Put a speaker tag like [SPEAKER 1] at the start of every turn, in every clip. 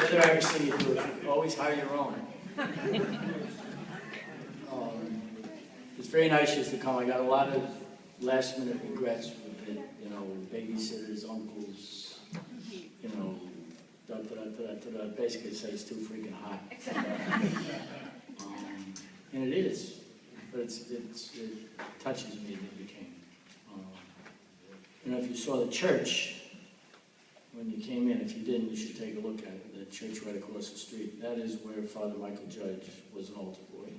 [SPEAKER 1] Whether I ever seen you do it, always hire your own. It's very nice just to come. I got a lot of last-minute regrets with it, you know, babysitters, uncles, you know, basically it says it's too freaking hot. And it is, but it touches me that you came. You know, if you saw the church when you came in, if you didn't, you should take a look at it. The church right across the street. That is where Father Michael Judge was an altar boy.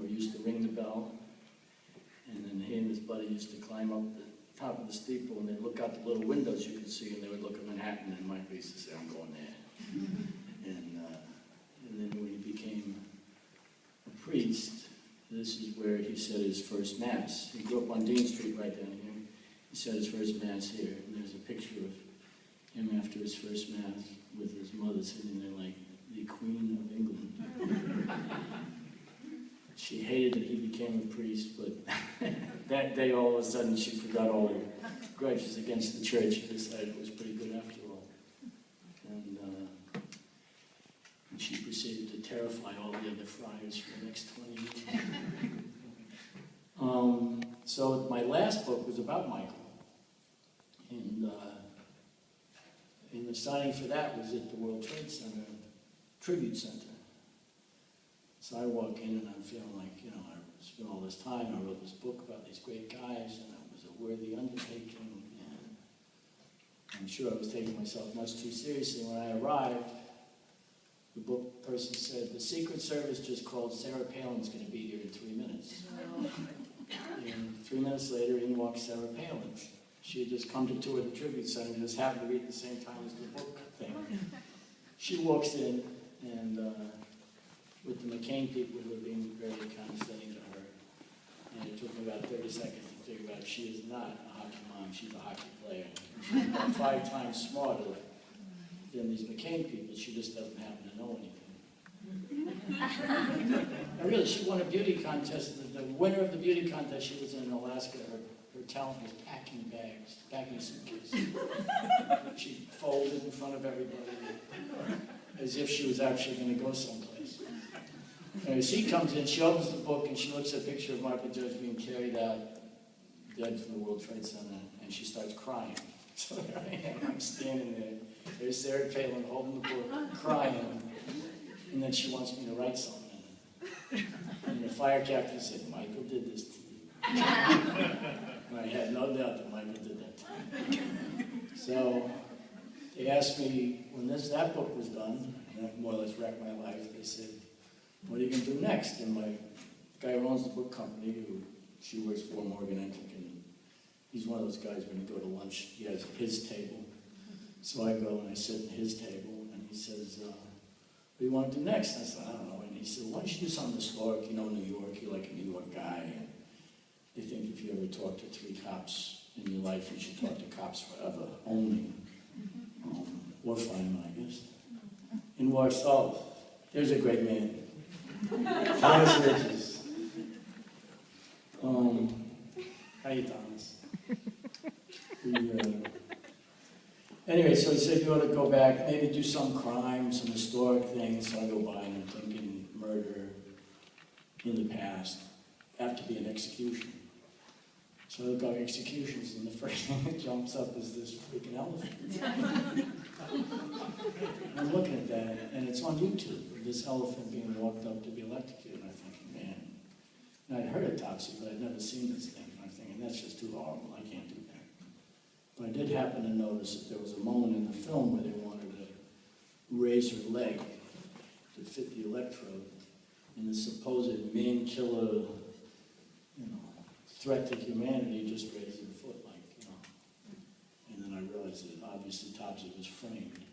[SPEAKER 1] We used to ring the bell, and then he and his buddy used to climb up the top of the steeple, and they'd look out the little windows you could see, and they would look at Manhattan, and Michael used to say, "I'm going there." And then when he became a priest, this is where he said his first Mass. He grew up on Dean Street right down here. He said his first Mass here, and there's a picture of him after his first Mass with his mother sitting there like the Queen of England. She hated that he became a priest, but that day all of a sudden she forgot all her grudges against the church and decided it was pretty good after all. And she proceeded to terrify all the other friars for the next 20 years. So my last book was about Michael. And the signing for that was at the World Trade Center Tribute Center. So I walk in and I'm feeling like, you know, I spent all this time, I wrote this book about these great guys, and it was a worthy undertaking, and I'm sure I was taking myself much too seriously. When I arrived, the book person said, "The Secret Service just called, Sarah Palin's going to be here in 3 minutes." And 3 minutes later, in walks Sarah Palin. She had just come to tour the Tribute Center and just happened to be at the same time as the book thing. She walks in, and with the McCain people who were being very condescending to her, and it took me about 30 seconds to figure out she is not a hockey mom, she's a hockey player. She's about 5 times smarter than these McCain people. She just doesn't happen to know anything. And really, she won a beauty contest. The winner of the beauty contest, she was in Alaska. Her talent was packing bags, packing suitcases. She folded in front of everybody as if she was actually going to go someplace. And she comes in, she opens the book, and she looks at a picture of Michael Judge being carried out dead from the World Trade Center, and she starts crying. So there I am, I'm standing there. There's Sarah Palin holding the book, crying, and then she wants me to write something in it. And the fire captain said, "Michael did this to you." And I had no doubt that Michael did that to me. So they asked me, when that book was done, and that more or less wrecked my life, they said, "What are you going to do next?" And my guy who owns the book company, who she works for, Morgan Entick, and he's one of those guys when you go to lunch, he has his table. So I go and I sit at his table, and he says, "What do you want to do next?" And I said, "I don't know." And he said, "Why don't you do something historic? You know, New York, you're like a New York guy, and they think if you ever talk to 3 cops in your life, you should talk to cops forever, only. Or firemen, I guess." In Warsaw, there's a great man. Thomas Ridges. How you, Thomas? Anyway, so he said you ought to go back, maybe do some crime, some historic things. So I go by and I'm thinking murder in the past, have to be an execution. So I look up executions, and the first thing that jumps up is this freaking elephant. And I'm looking at that, and it's on YouTube, this elephant being walked up to be electrocuted, and I'm thinking, man. And I'd heard of Topsy, but I'd never seen this thing. And I'm thinking, that's just too horrible, I can't do that. But I did happen to notice that there was a moment in the film where they wanted to raise her leg to fit the electrode, and the supposed man-killer, you know, threat to humanity just raised her foot, like, you know. And then I realized that obviously Topsy was framed.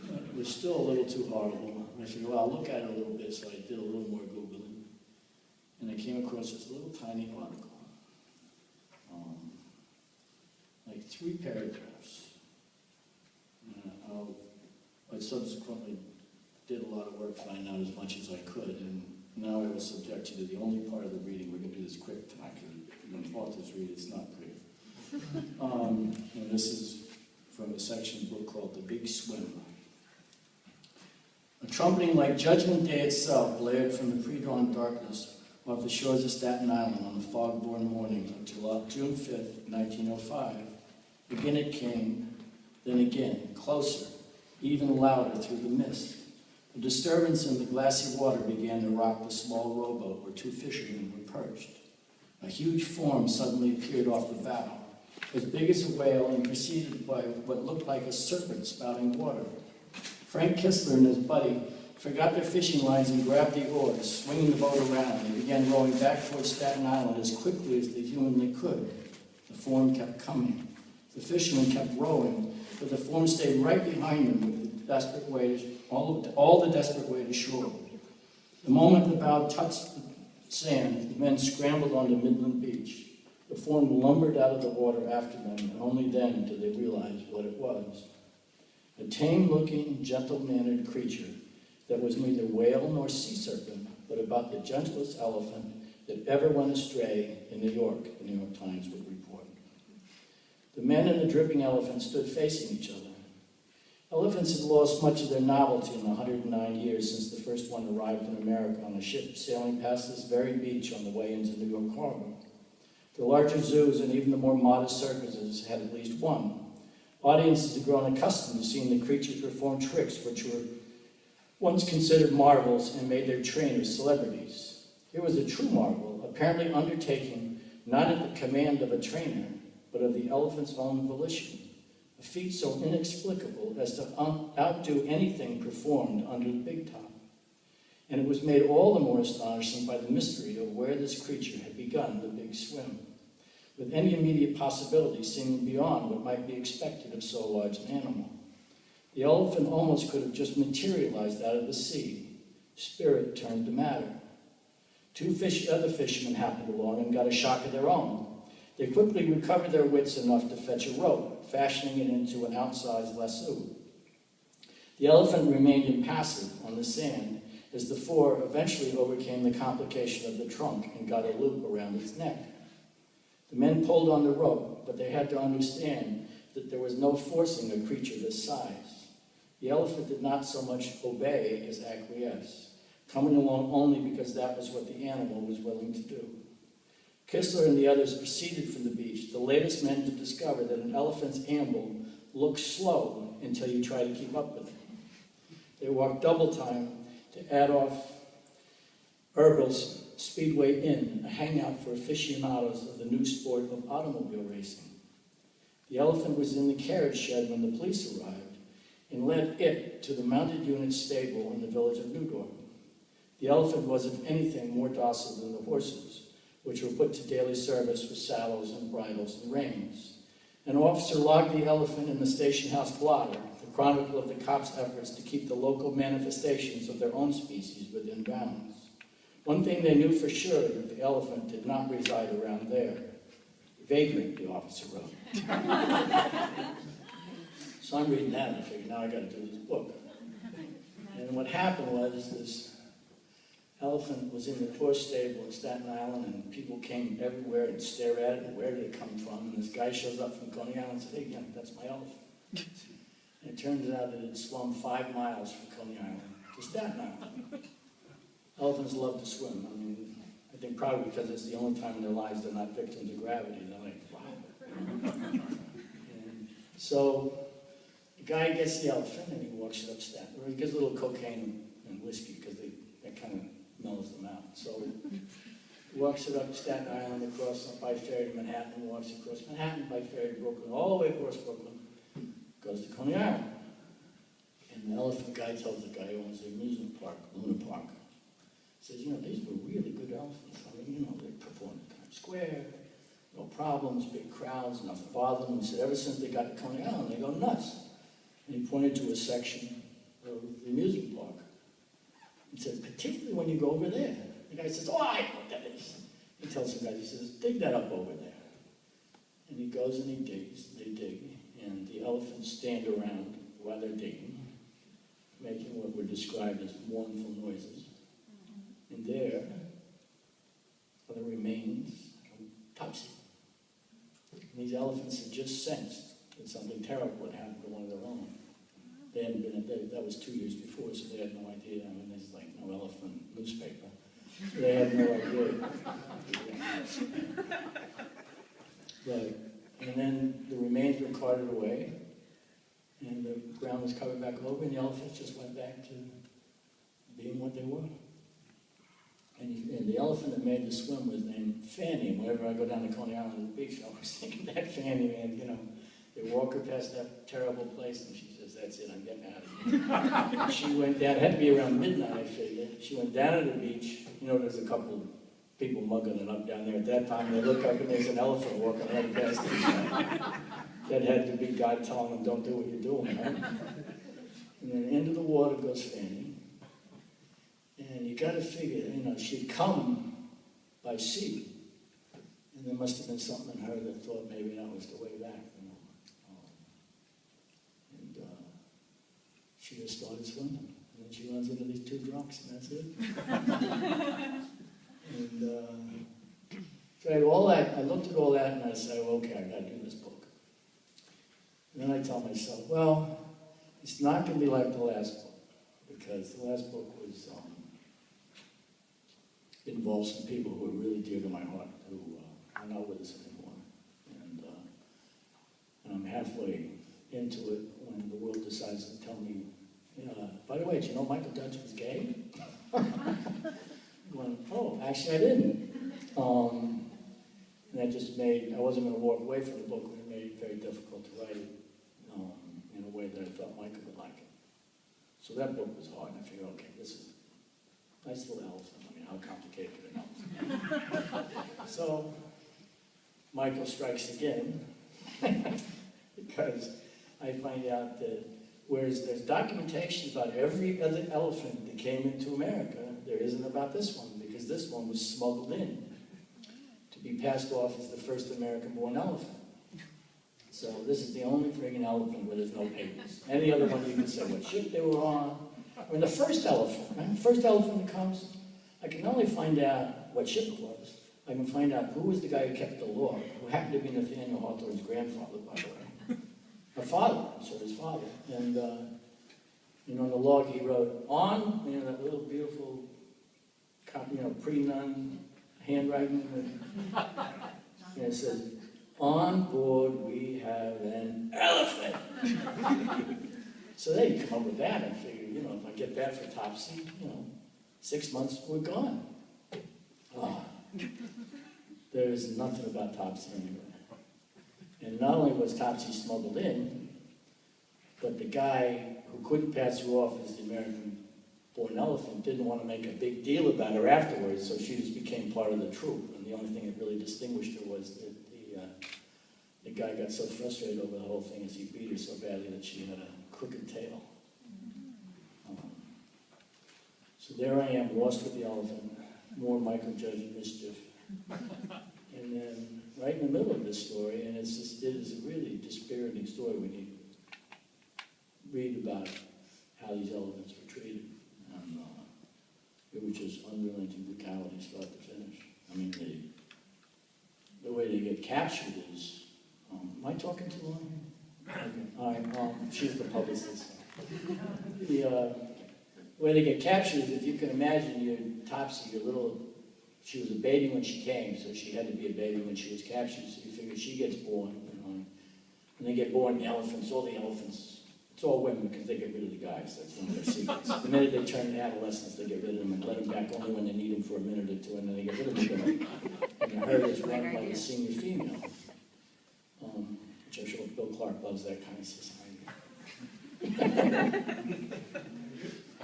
[SPEAKER 1] But it was still a little too horrible. I figured, well, I'll look at it a little bit, so I did a little more Googling. And I came across this little tiny article. Like 3 paragraphs. I subsequently did a lot of work, find out as much as I could, and now I will subject you to the only part of the reading. We're going to do this quick tonight, because when authors read, it's not pretty. And this is from a section of the book called The Big Swim. A trumpeting like Judgment Day itself blared from the pre-dawn darkness off the shores of Staten Island on the fog-born morning of June 5th, 1905. Again it came, then again, closer, even louder through the mist. A disturbance in the glassy water began to rock the small rowboat where two fishermen were perched. A huge form suddenly appeared off the bow, as big as a whale and preceded by what looked like a serpent spouting water. Frank Kistler and his buddy forgot their fishing lines and grabbed the oars, swinging the boat around. They began rowing back towards Staten Island as quickly as they humanly could. The form kept coming. The fishermen kept rowing, but the form stayed right behind them with the desperate way all the desperate way to shore. The moment the bow touched the sand, the men scrambled onto Midland Beach. The form lumbered out of the water after them, and only then did they realize what it was. A tame-looking, gentle-mannered creature that was neither whale nor sea serpent, but about the gentlest elephant that ever went astray in New York, the New York Times would report. The men and the dripping elephant stood facing each other. Elephants had lost much of their novelty in the 109 years since the first one arrived in America on a ship sailing past this very beach on the way into New York Harbor. The larger zoos and even the more modest circuses had at least one. Audiences had grown accustomed to seeing the creatures perform tricks which were once considered marvels and made their trainers celebrities. Here was a true marvel, apparently undertaken not at the command of a trainer, but of the elephant's own volition. A feat so inexplicable as to outdo anything performed under the big top. And it was made all the more astonishing by the mystery of where this creature had begun the big swim, with any immediate possibility seeming beyond what might be expected of so large an animal. The elephant almost could have just materialized out of the sea. Spirit turned to matter. Two other fishermen happened along and got a shock of their own. They quickly recovered their wits enough to fetch a rope, fashioning it into an outsized lasso. The elephant remained impassive on the sand as the four eventually overcame the complication of the trunk and got a loop around its neck. The men pulled on the rope, but they had to understand that there was no forcing a creature this size. The elephant did not so much obey as acquiesce, coming along only because that was what the animal was willing to do. Kistler and the others proceeded from the beach, the latest men to discover that an elephant's amble looks slow until you try to keep up with it. They walked double time to Adolf Erbel's Speedway Inn, a hangout for aficionados of the new sport of automobile racing. The elephant was in the carriage shed when the police arrived and led it to the mounted unit stable in the village of Newdorf. The elephant was, if anything, more docile than the horses, which were put to daily service with saddles and bridles and reins. An officer logged the elephant in the station house blotter, the chronicle of the cops' efforts to keep the local manifestations of their own species within bounds. One thing they knew for sure, that the elephant did not reside around there. Vagrant, the officer wrote. So I'm reading that and I figured, now I got to do this book. And what happened was this elephant was in the horse stable in Staten Island, and people came everywhere and stare at it, and where did it come from? And this guy shows up from Coney Island and says, hey, yeah, that's my elephant. And it turns out that it swum 5 miles from Coney Island to Staten Island. Elephants love to swim. I mean, I think probably because it's the only time in their lives they're not victims of gravity. They're like, wow. And so the guy gets the elephant and he walks it up Staten Island. Or he gets a little cocaine and whiskey because that kind of mellows them out. So he walks it up Staten Island, across by ferry to Manhattan, walks across Manhattan by ferry to Brooklyn, all the way across Brooklyn, goes to Coney Island. And the elephant guy tells the guy who owns the amusement park, Luna Park, says, you know, these were really good elephants. I mean, you know, they performed at Times Square, no problems, big crowds, nothing bothered them. He said, ever since they got to Coney Island, they go nuts. And he pointed to a section of the amusement park. He said, particularly when you go over there. The guy says, oh, I know what that is. He tells the guy, he says, dig that up over there. And he goes and he digs, they dig, and the elephants stand around while they're digging, making what were described as mournful noises. And there are the remains of Topsy. And these elephants had just sensed that something terrible had happened to one of their own. They hadn't been, that was 2 years before, so they had no idea. I mean, there's like no elephant newspaper. So they had no idea. But, and then the remains were carted away, and the ground was covered back over, and the elephants just went back to being what they were. And the elephant that made the swim was named Fanny. And whenever I go down to Coney Island to the beach, I always think of that Fanny, man, you know. They walk her past that terrible place, and she says, "That's it, I'm getting out of here." And she went down, it had to be around midnight, I figured. She went down to the beach. You know, there's a couple of people mugging it up down there at that time. They look up, and there's an elephant walking right past them. That had to be God telling them, "Don't do what you're doing," right? And then into the water goes Fanny. And you got to figure, you know, she'd come by sea. And there must have been something in her that thought maybe that was the way back, you know. She just started swimming. And then she runs into these two drunks, and that's it. And so all that, I looked at all that, and I said, well, okay, I got to do this book. And then I tell myself, well, it's not going to be like the last book, because the last book was involved some people who are really dear to my heart, who are not with us anymore. And I'm halfway into it when the world decides to tell me, by the way, did you know Michael Dutch was gay? Going, oh, actually I didn't. And that just made, I wasn't going to walk away from the book, but it made it very difficult to write it in a way that I thought Michael would like it. So that book was hard, and I figured, okay, this is a nice little elephant. I mean, how complicated could an elephant? So Michael strikes again, because I find out that whereas there's documentation about every other elephant that came into America, there isn't about this one, because this one was smuggled in to be passed off as the first American-born elephant. So this is the only friggin' elephant where there's no papers. Any other one you can say what ship they were on. I mean, the first elephant, right? The first elephant that comes, I can not only find out what ship it was, I can find out who was the guy who kept the log, who happened to be Nathaniel Hawthorne's grandfather, by the way. Her father, so his father. And, you know, on the log he wrote, on, you know, that little beautiful, you know, pre-nun handwriting. And it says, on board we have an elephant. So they come up with that and figure, you know, if I get that for Topsy, you know, 6 months, we're gone. There's nothing about Topsy anywhere. And not only was Topsy smuggled in, but the guy who couldn't pass her off as the American-born elephant didn't want to make a big deal about her afterwards, so she just became part of the troop. And the only thing that really distinguished her was that the guy got so frustrated over the whole thing as he beat her so badly that she had a crooked tail. So there I am, lost with the elephant, more Michael Judge mischief. And then right in the middle of this story, and it is a really dispiriting story when you read about how these elephants were treated. And it was just unrelenting brutality start to finish. I mean, the way they get captured is, am I talking too long? Okay. All right, she's the publicist. The way they get captured is, if you can imagine, your Topsy, your little, she was a baby when she came, so she had to be a baby when she was captured, so you figure she gets born, and they get born, the elephants, all the elephants, it's all women because they get rid of the guys, that's one of their secrets. The minute they turn to adolescence, they get rid of them and let them back only when they need them for a minute or two, and then they get rid of them again. And the herd is run by the senior female, which I'm sure Bill Clark loves that kind of society.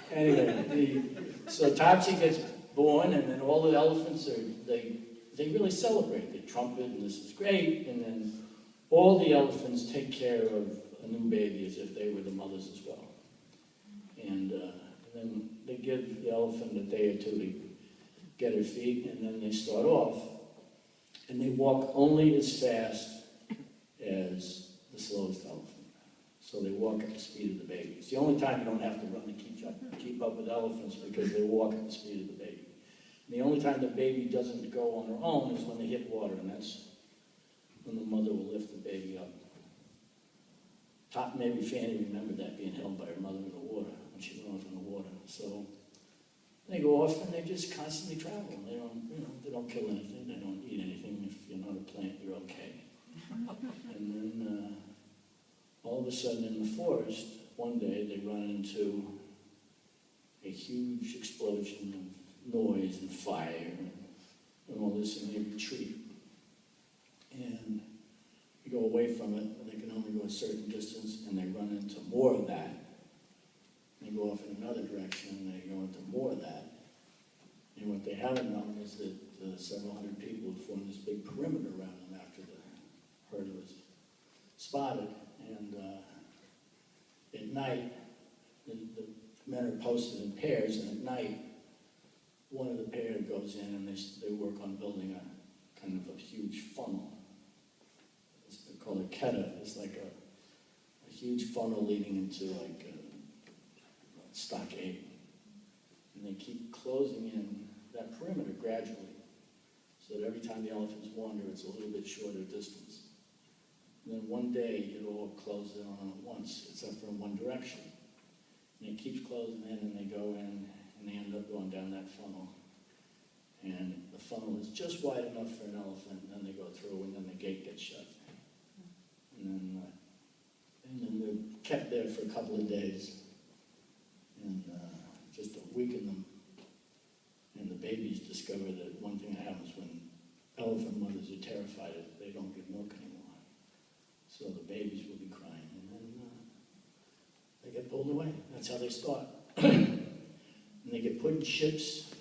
[SPEAKER 1] Anyway, so Topsy gets born, and then all the elephants they really celebrate. They trumpet, and this is great, and then all the elephants take care of a new baby as if they were the mothers as well. And then they give the elephant a day or two to get her feet, and then they start off. And they walk only as fast as the slowest elephant. So they walk at the speed of the baby. It's the only time you don't have to run to keep up with elephants, because they walk at the speed of the baby. And the only time the baby doesn't go on her own is when they hit water, and that's when the mother will lift the baby up. Maybe Fanny remembered that, being held by her mother in the water, when she went off in the water. So they go off and they just constantly travel. They don't, they don't kill anything. They don't eat anything. If you're not a plant, you're okay. And then all of a sudden in the forest, one day they run into a huge explosion of noise and fire and all this, and they retreat. And you go away from it, and they can only go a certain distance, and they run into more of that. They go off in another direction, and they go into more of that. And what they haven't known is that several hundred people have formed this big perimeter around them after the herd was spotted. And at night, the men are posted in pairs, and at night, one of the pair goes in and they work on building a kind of a huge funnel. They call it keta. It's like a huge funnel leading into like a stockade. And they keep closing in that perimeter gradually, so that every time the elephants wander, it's a little bit shorter distance. And then one day, it all closes in on at once, except for in one direction. And it keeps closing in, and they go in, and they end up going down that funnel. And the funnel is just wide enough for an elephant, and then they go through, and then the gate gets shut. And then they're kept there for a couple of days, and just to weaken them. And the babies discover that one thing that happens when elephant mothers are terrified is they don't give milk anymore. So the babies will be crying, and then they get pulled away. That's how they start. And they get put in ships,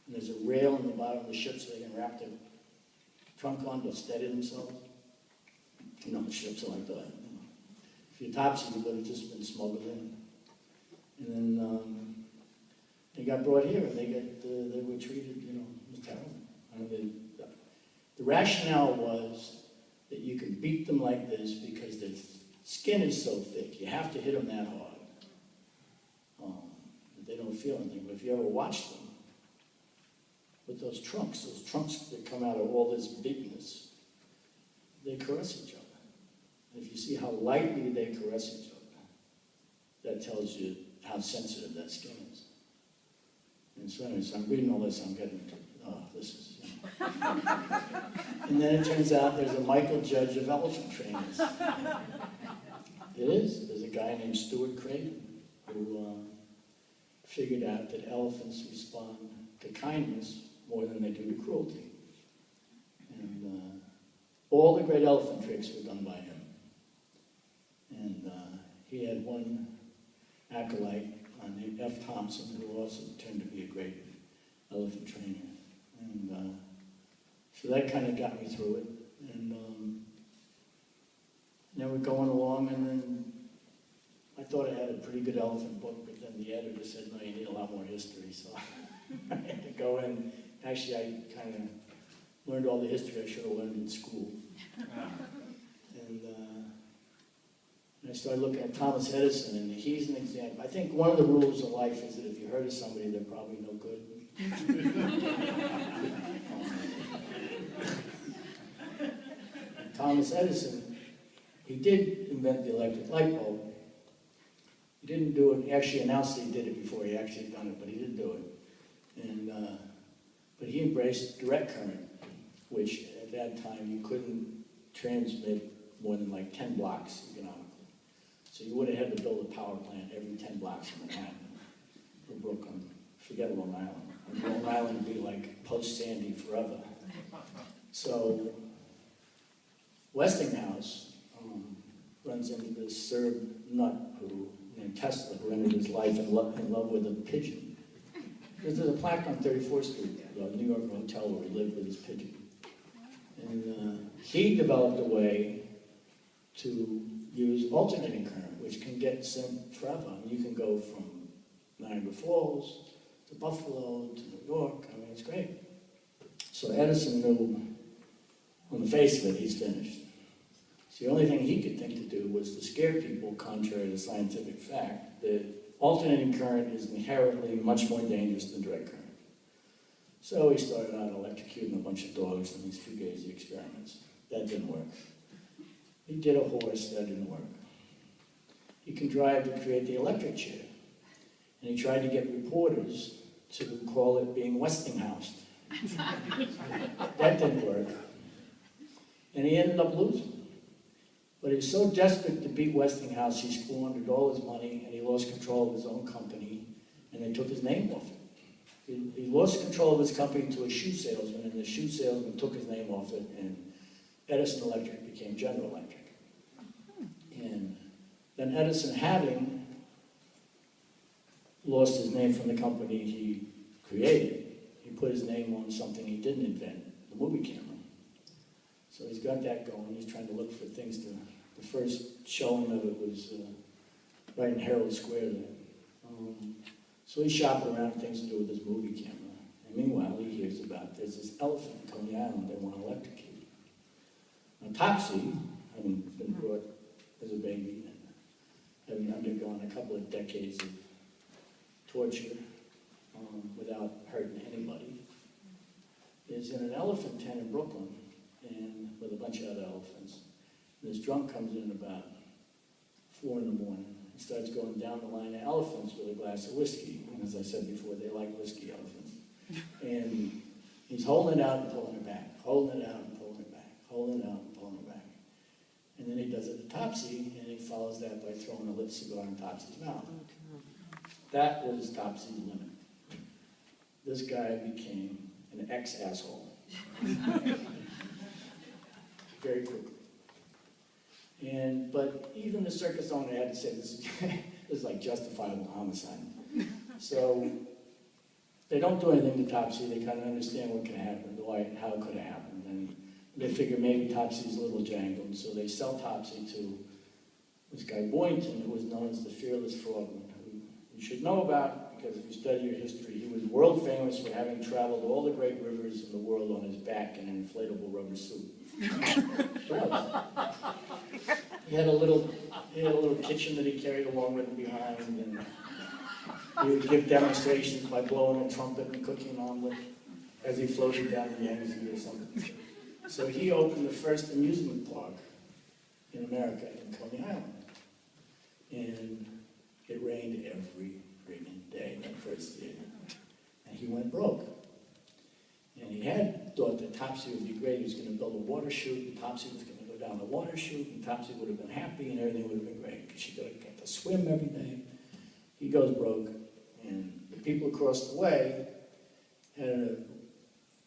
[SPEAKER 1] and there's a rail in the bottom of the ship so they can wrap their trunk on to steady themselves. You know, the ships are like that. If you're Topsy, you would have just been smuggled in. And then they got brought here, and they were treated, it was terrible. I mean, the rationale was that you can beat them like this because their skin is so thick. You have to hit them that hard. That they don't feel anything. But if you ever watch them, with those trunks that come out of all this bigness, they caress each other. And if you see how lightly they caress each other, that tells you how sensitive that skin is. And so anyway, so I'm reading all this, I'm getting, this is, And then it turns out there's a Michael Judge of elephant trainers. It is. There's a guy named Stuart Craven who figured out that elephants respond to kindness more than they do to cruelty. And all the great elephant tricks were done by him. And he had one acolyte named F. Thompson, who also turned to be a great elephant trainer. And so that kind of got me through it. And then we're going along, and then I thought I had a pretty good elephant book, but then the editor said, no, you need a lot more history. So I had to go in. Actually, I kind of learned all the history I should have learned in school. And I started looking at Thomas Edison, and he's an example. I think one of the rules of life is that if you hurt somebody, they're probably no good. Thomas Edison, he did invent the electric light bulb. He didn't do it, he actually announced that he did it before he actually had done it, but he didn't do it. And, but he embraced direct current, which at that time you couldn't transmit more than like 10 blocks economically. So you would have had to build a power plant every 10 blocks in Manhattan or Brooklyn. Forget Long Island. And Long Island would be like post-Sandy forever. So Westinghouse runs into this Serb nut named Tesla, who ended his life in love with a pigeon. There's a plaque on 34th Street, the New York hotel where he lived with his pigeon. And he developed a way to use alternating current, which can get sent forever. I mean, you can go from Niagara Falls to Buffalo to New York. I mean, it's great. So Edison knew, on the face of it, he's finished. So the only thing he could think to do was to scare people, contrary to scientific fact, that alternating current is inherently much more dangerous than direct current. So he started out electrocuting a bunch of dogs in these fugazi experiments. That didn't work. He did a horse, that didn't work. he contrived to create the electric chair. And he tried to get reporters to call it being Westinghouse. That didn't work. And he ended up losing. But he was so desperate to beat Westinghouse, he squandered all his money, and he lost control of his own company, and they took his name off it. He lost control of his company to a shoe salesman, and the shoe salesman took his name off it, and Edison Electric became General Electric. And then Edison, having lost his name from the company he created, he put his name on something he didn't invent, the movie camera. So he's got that going. He's trying to look for things to... The first showing of it was right in Herald Square there. So he's shopping around things to do with his movie camera. And meanwhile, he hears about there's this elephant in Coney Island they want to electrocute. Now, Topsy, having been brought as a baby and having undergone a couple of decades of torture without hurting anybody, is in an elephant pen in Brooklyn and with a bunch of other elephants. And this drunk comes in about 4 in the morning and starts going down the line of elephants with a glass of whiskey. And as I said before, they like whiskey, elephants. And he's holding it out and pulling it back, holding it out and pulling it back, holding it out and pulling it back. And then he does it to Topsy, and he follows that by throwing a lit cigar in Topsy's mouth. That was Topsy's limit. This guy became an ex-asshole. Very quickly. But even the circus owner had to say, this is like justifiable homicide. So they don't do anything to Topsy. They kind of understand what can happen, how it could have happened. And they figure maybe Topsy's a little jangled. So they sell Topsy to this guy Boynton, who was known as the Fearless Frogman, who you should know about because if you study your history, he was world famous for having traveled all the great rivers in the world on his back in an inflatable rubber suit. He had a little kitchen that he carried along with him behind, and he would give demonstrations by blowing a trumpet and cooking an omelet as he floated down the Yangtze or something. So he opened the first amusement park in America in Coney Island. And it rained every friggin' day that first year. And he went broke. And he had thought that Topsy would be great. He was going to build a water chute, and Topsy was going to go down the water chute, and Topsy would have been happy, and everything would have been great, because she got to swim every day. He goes broke, and the people across the way had an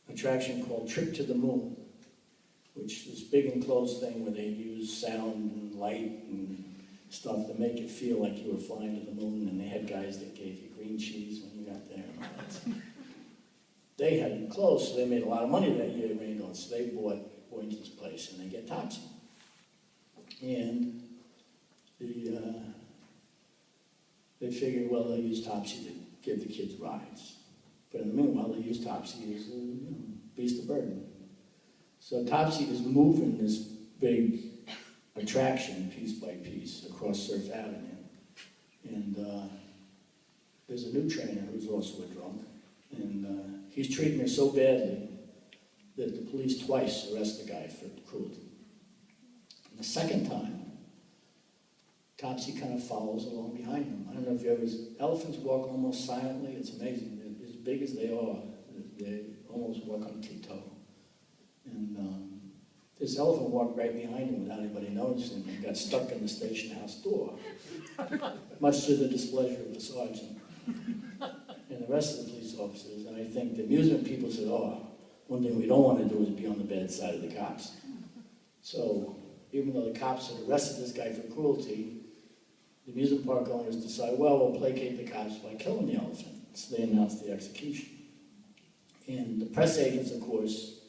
[SPEAKER 1] attraction called Trip to the Moon, which is this big enclosed thing where they use sound and light and stuff to make it feel like you were flying to the moon, and they had guys that gave you green cheese when you got there. They had it closed, so they made a lot of money that year it rained on, so they bought Boynton's place, and they get Topsy. And they figured, well, they'll use Topsy to give the kids rides. But in the meanwhile, they use Topsy as a beast of burden. So Topsy is moving this big attraction piece by piece across Surf Avenue. And there's a new trainer who's also a drunk. And he's treating her so badly that the police twice arrest the guy for cruelty. And the second time, Topsy kind of follows along behind him. I don't know if you ever... Elephants walk almost silently. It's amazing. They're as big as they are, they almost walk on tiptoe. And this elephant walked right behind him without anybody noticing and got stuck in the station house door, much to the displeasure of the sergeant and the rest of the police officers. And I think the amusement people said, oh, one thing we don't want to do is be on the bad side of the cops. So even though the cops had arrested this guy for cruelty, the amusement park owners decided, well, we'll placate the cops by killing the elephant. So they announced the execution. And the press agents, of course,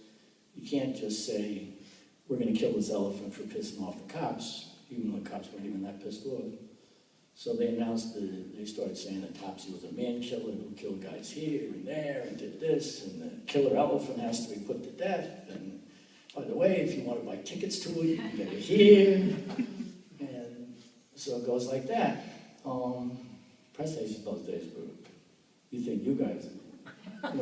[SPEAKER 1] you can't just say, we're going to kill this elephant for pissing off the cops, even though the cops weren't even that pissed off. So they announced they started saying that Topsy was a man killer who killed guys here and there and did this, and the killer elephant has to be put to death. And by the way, if you want to buy tickets to it, you can get it here. And so it goes like that. Press agents those days were, you think you guys,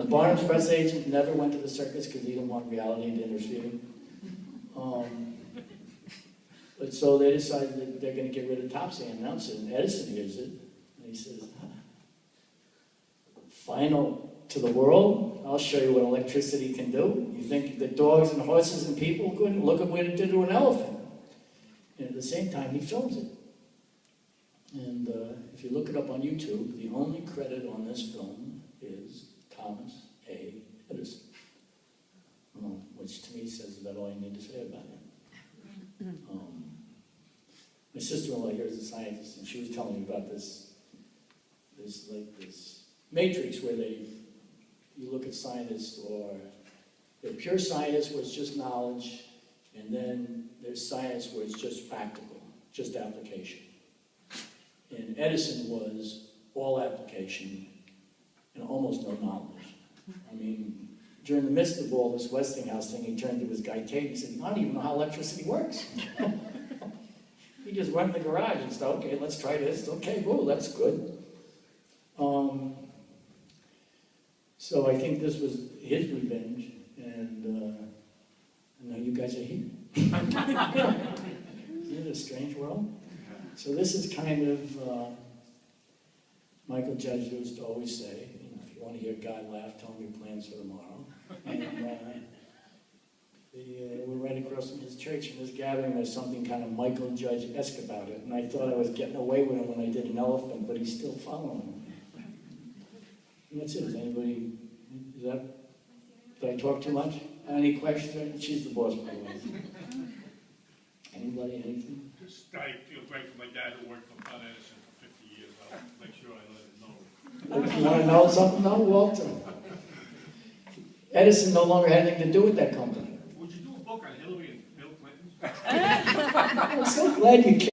[SPEAKER 1] Barnum's press agent never went to the circus because he didn't want reality to interfere. But But so they decided that they're going to get rid of Topsy and announce it, and Edison hears it, and he says, final to the world, I'll show you what electricity can do. You think the dogs and horses and people couldn't? Look at what it did to an elephant. And at the same time, he films it. And if you look it up on YouTube, the only credit on this film is Thomas A. Edison, which to me says about all I need to say about him. My sister-in-law here is a scientist, and she was telling me about this matrix where you look at scientists, or they're pure science where it's just knowledge, and then there's science where it's just practical, just application. And Edison was all application and almost no knowledge. I mean, during the midst of all this Westinghouse thing, he turned to his guy Tate and said, I don't even know how electricity works. He just went in the garage and said, okay, let's try this. Okay, whoa, that's good. So I think this was his revenge, and now you guys are here. Isn't it a strange world? So this is kind of, Michael Judge used to always say, if you want to hear God laugh, tell him your plans for tomorrow. And we're right across from his church, and this gathering, there's something kind of Michael Judge-esque about it. And I thought I was getting away with him when I did an elephant, but he's still following him. And that's it. Did I talk too much? Any questions? She's the boss, by the way. Anybody, anything?
[SPEAKER 2] I feel great for my dad who worked for Con Edison for 50 years. I'll make sure I let him know.
[SPEAKER 1] If you want to know something, no, Walter. Edison no longer had anything to do with that company.
[SPEAKER 2] Would you do a book on Hillary and Bill Clinton?
[SPEAKER 1] I'm so glad you came.